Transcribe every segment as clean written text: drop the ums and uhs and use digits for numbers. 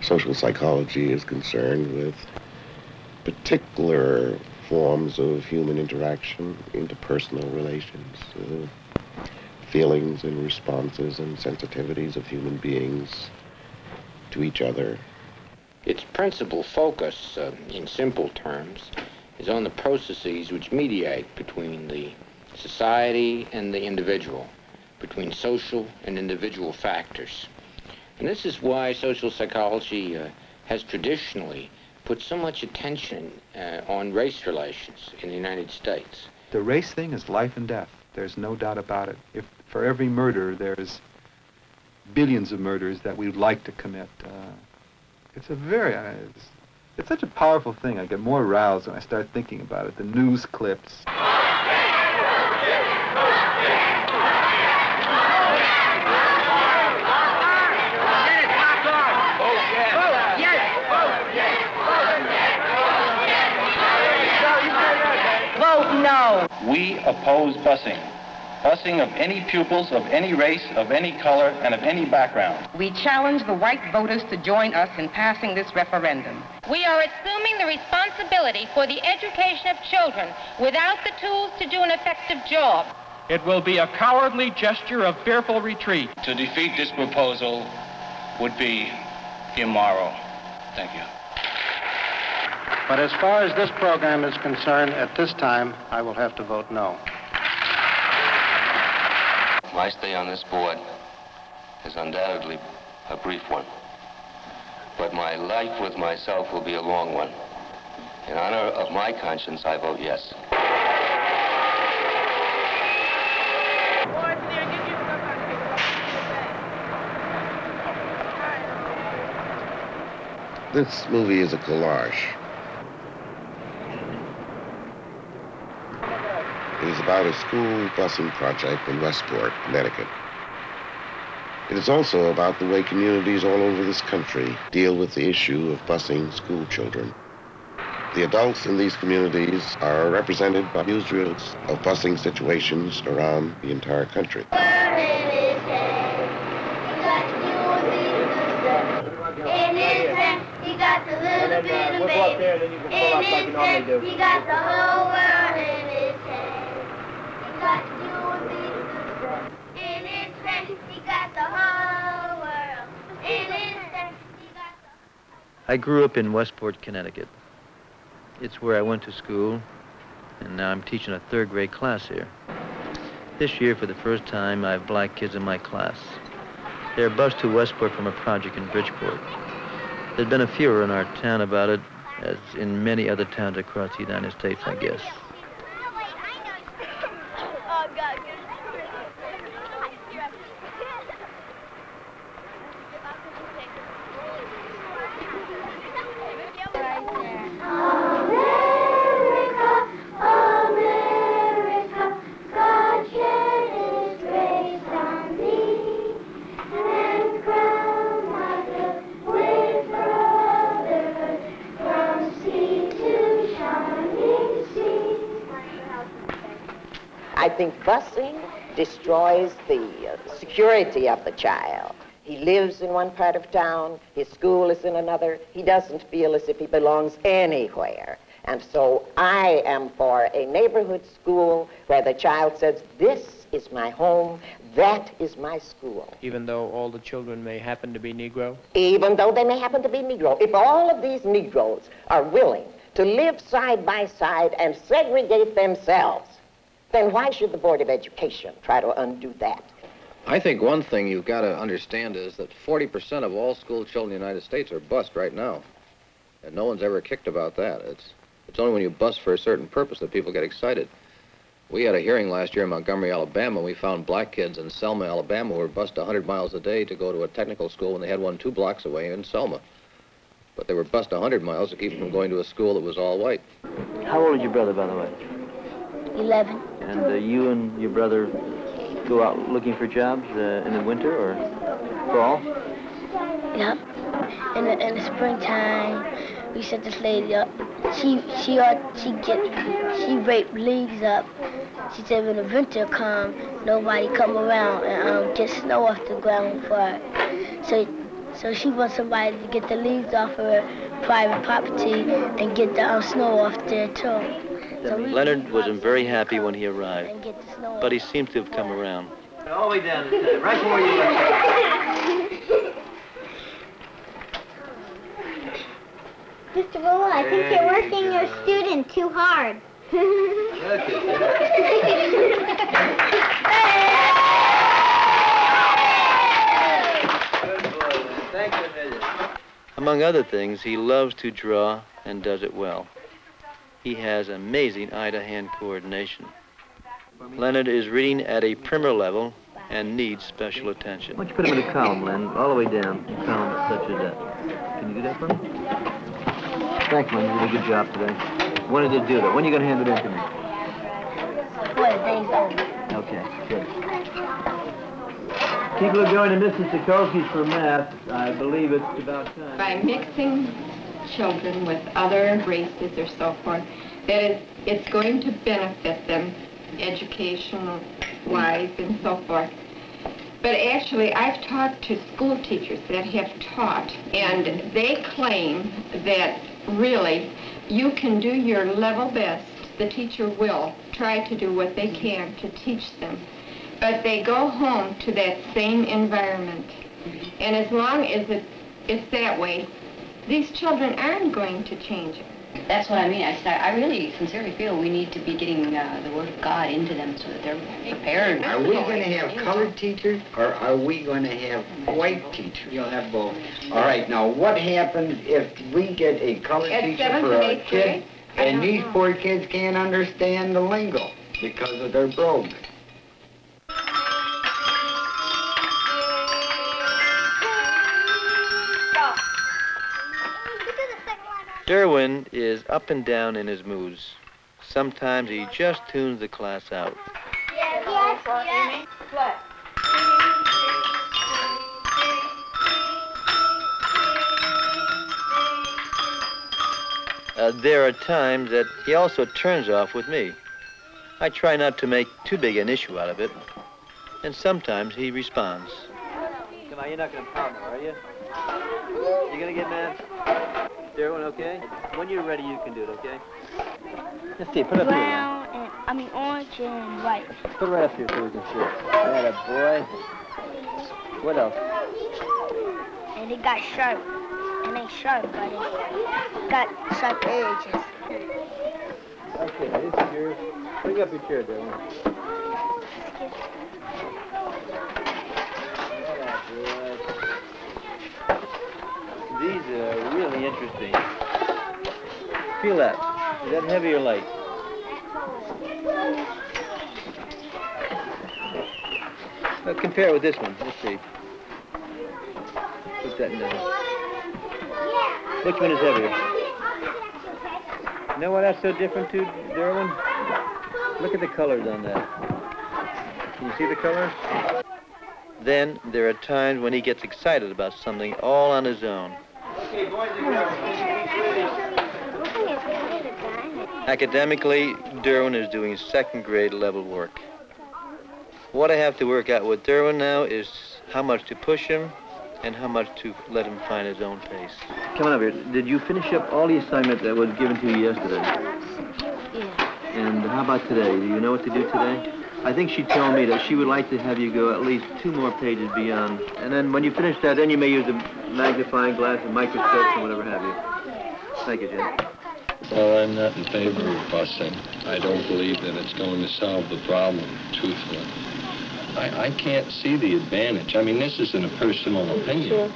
Social psychology is concerned with particular forms of human interaction, interpersonal relations, feelings and responses and sensitivities of human beings to each other. Its principal focus, in simple terms, is on the processes which mediate between the society and the individual, between social and individual factors. And this is why social psychology has traditionally put so much attention on race relations in the United States. The race thing is life and death. There's no doubt about it. If for every murder, there's billions of murders that we'd like to commit. It's such a powerful thing. I get more aroused when I start thinking about it. The news clips. Vote no. We oppose busing. Busing of any pupils, of any race, of any color, and of any background. We challenge the white voters to join us in passing this referendum. We are assuming the responsibility for the education of children without the tools to do an effective job. It will be a cowardly gesture of fearful retreat. To defeat this proposal would be immoral. Thank you. But as far as this program is concerned, at this time, I will have to vote no. My stay on this board is undoubtedly a brief one, but my life with myself will be a long one. In honor of my conscience, I vote yes. This movie is a collage. It is about a school busing project in Westport, Connecticut. It is also about the way communities all over this country deal with the issue of busing school children. The adults in these communities are represented by newsreels of busing situations around the entire country. I grew up in Westport, Connecticut. It's where I went to school, and now I'm teaching a third-grade class here. This year, for the first time, I have black kids in my class. They're bused to Westport from a project in Bridgeport. There's been a furor in our town about it, as in many other towns across the United States, I guess. I think busing destroys the security of the child. He lives in one part of town, his school is in another. He doesn't feel as if he belongs anywhere. And so I am for a neighborhood school where the child says, this is my home, that is my school. Even though all the children may happen to be Negro? Even though they may happen to be Negro. If all of these Negroes are willing to live side by side and segregate themselves, then why should the Board of Education try to undo that? I think one thing you've got to understand is that 40% of all school children in the United States are bused right now. And no one's ever kicked about that. It's only when you bus for a certain purpose that people get excited. We had a hearing last year in Montgomery, Alabama. We found black kids in Selma, Alabama who were bused 100 miles a day to go to a technical school when they had one 2 blocks away in Selma. But they were bused 100 miles to keep them from going to a school that was all white. How old is your brother, by the way? 11. And you and your brother go out looking for jobs in the winter or fall? Yep. In the springtime, we set this lady up. She raped leaves up. She said when the winter come, nobody come around and get snow off the ground for her. So she wants somebody to get the leaves off her private property and get the snow off there too. So Leonard wasn't very happy when he arrived, but he seems to have come around. All the way down this time, right where you are. Mr. Bulla, I think you're working your student too hard. Among other things, he loves to draw and does it well. He has amazing eye-to-hand coordination. Leonard is reading at a primer level and needs special attention. Why don't you put him in a column, Len, all the way down, a column such as that. Can you do that for me? Thanks, Len, you did a good job today. When did it do that? When are you going to hand it in to me? Before the day's over. Okay, good. People are going to Mrs. Sikorski's for math. I believe it's about time. By mixing children with other races or so forth, that it's going to benefit them educational-wise and so forth. But actually, I've talked to school teachers that have taught, and they claim that really you can do your level best. The teacher will try to do what they can to teach them. But they go home to that same environment. And as long as it's that way, these children aren't going to change. That's what I mean. I really sincerely feel we need to be getting the Word of God into them so that they're prepared. Are we going to have colored teachers, or are we going to have white teachers? You'll have both. All right, now what happens if we get a colored teacher for a kid, and these poor kids can't understand the lingo because of their brogue? Derwin is up and down in his moods. Sometimes he just tunes the class out. There are times that he also turns off with me. I try not to make too big an issue out of it, and sometimes he responds. Come on, you're not going to pound now, are you? You going to get mad? Derwin, okay? When you're ready, you can do it, okay? Let's see, put it up here. Brown, and, orange and white. Put it right up here so we can see it. That a boy. What else? And it got sharp. It ain't sharp, but it got sharp edges. Okay, this is yours. Bring up your chair, Derwin. These are really interesting. Feel that. Is that heavy or light? Compare it with this one. Let's see. Put that in there. Which one is heavier? You know why that's so different too, Derwin? Look at the colors on that. Can you see the colors? Then there are times when he gets excited about something all on his own. Academically, Derwin is doing second grade level work. What I have to work out with Derwin now is how much to push him and how much to let him find his own pace. Come on over here. Did you finish up all the assignment that was given to you yesterday? Yeah. And how about today? Do you know what to do today? I think she told me that she would like to have you go at least 2 more pages beyond. And then when you finish that, then you may use a magnifying glass and microscope and whatever have you. Thank you, Jim. Well, I'm not in favor of busing. I don't believe that it's going to solve the problem, truthfully. I can't see the advantage. I mean, this isn't a personal opinion.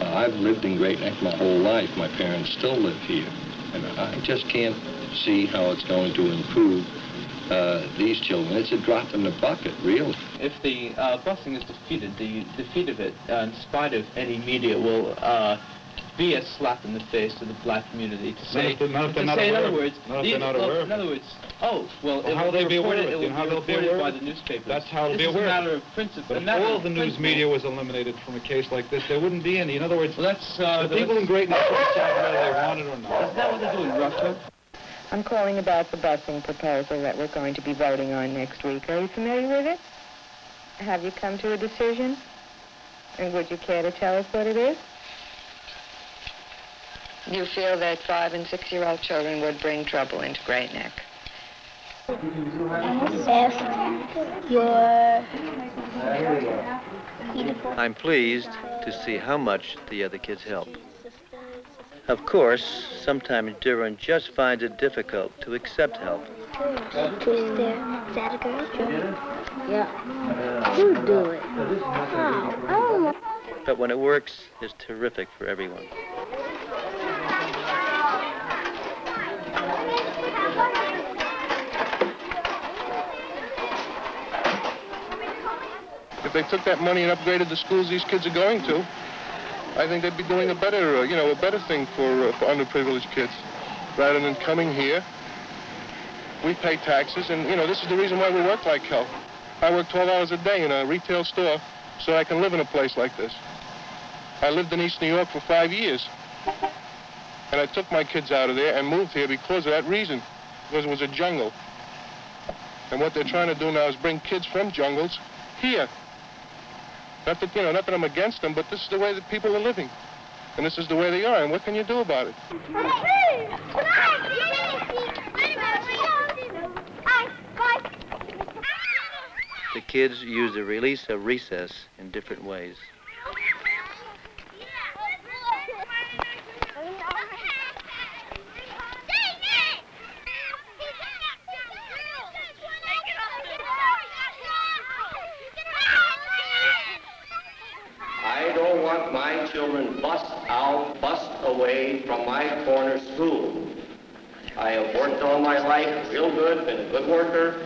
I've lived in Great Neck my whole life. My parents still live here. And I just can't see how it's going to improve these children. It's a drop in the bucket, really. If the busing is defeated, the defeat of it, in spite of any media, will be a slap in the face to the black community. To say, in other words, oh, well, how will they be aware of it? It will be reported by the newspapers. That's how it'll be aware. It's a matter of principle. But if all the news media was eliminated from a case like this, there wouldn't be any. In other words, well, that's, the people in Great Neck decide whether they want it or not. Is that what they're doing, Russia? I'm calling about the busing proposal that we're going to be voting on next week. Are you familiar with it? Have you come to a decision? And would you care to tell us what it is? You feel that 5- and 6-year-old children would bring trouble into Great Neck? I'm pleased to see how much the other kids help. Of course, sometimes Duran just finds it difficult to accept help. Is that a girl? Yeah. You do it. Oh. But when it works, it's terrific for everyone. If they took that money and upgraded the schools these kids are going to, I think they'd be doing a better, a better thing for underprivileged kids. Rather than coming here, we pay taxes, and, this is the reason why we work like hell. I work 12 hours a day in a retail store so I can live in a place like this. I lived in East New York for 5 years, and I took my kids out of there and moved here because of that reason, because it was a jungle. And what they're trying to do now is bring kids from jungles here. Not that, not that I'm against them, but this is the way that people are living. And this is the way they are, and what can you do about it? The kids use the release of recess in different ways. I don't want my children bust away from my corner school. I have worked all my life real good, been a good worker.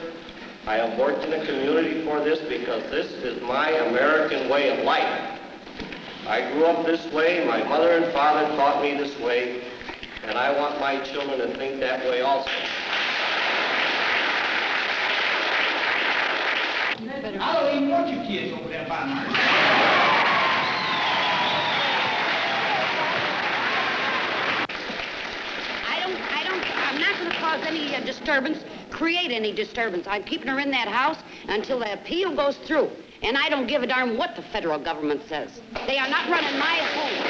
I have worked in the community for this because this is my American way of life. I grew up this way, my mother and father taught me this way, and I want my children to think that way also. I don't even want you kids over there by my I'm not going to cause any disturbance, create any disturbance. I'm keeping her in that house until the appeal goes through. And I don't give a darn what the federal government says. They are not running my home.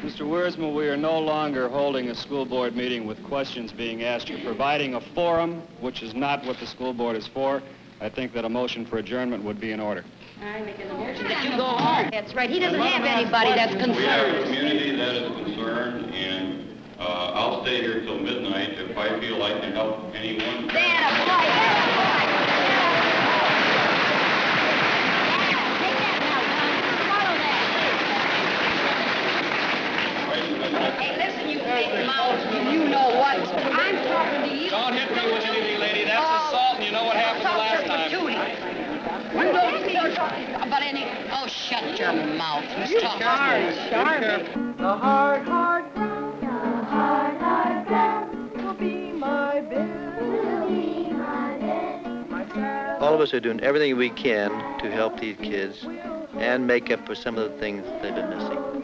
Mr. Wiersma, we are no longer holding a school board meeting with questions being asked. You're providing a forum, which is not what the school board is for. I think that a motion for adjournment would be in order. I make a motion that you go home. That's right. He doesn't have anybody that's concerned. We have a community that is concerned, and I'll stay here till midnight if I feel I can help anyone. Hey, listen, you big mouth. You know what? I'm talking to you. Don't hit me with anything, lady. That's assault, and you know what happened last time. But oh, shut your mouth. He's talking. Sharp. The hard ground will be my bed. All of us are doing everything we can to help these kids and make up for some of the things they've been missing.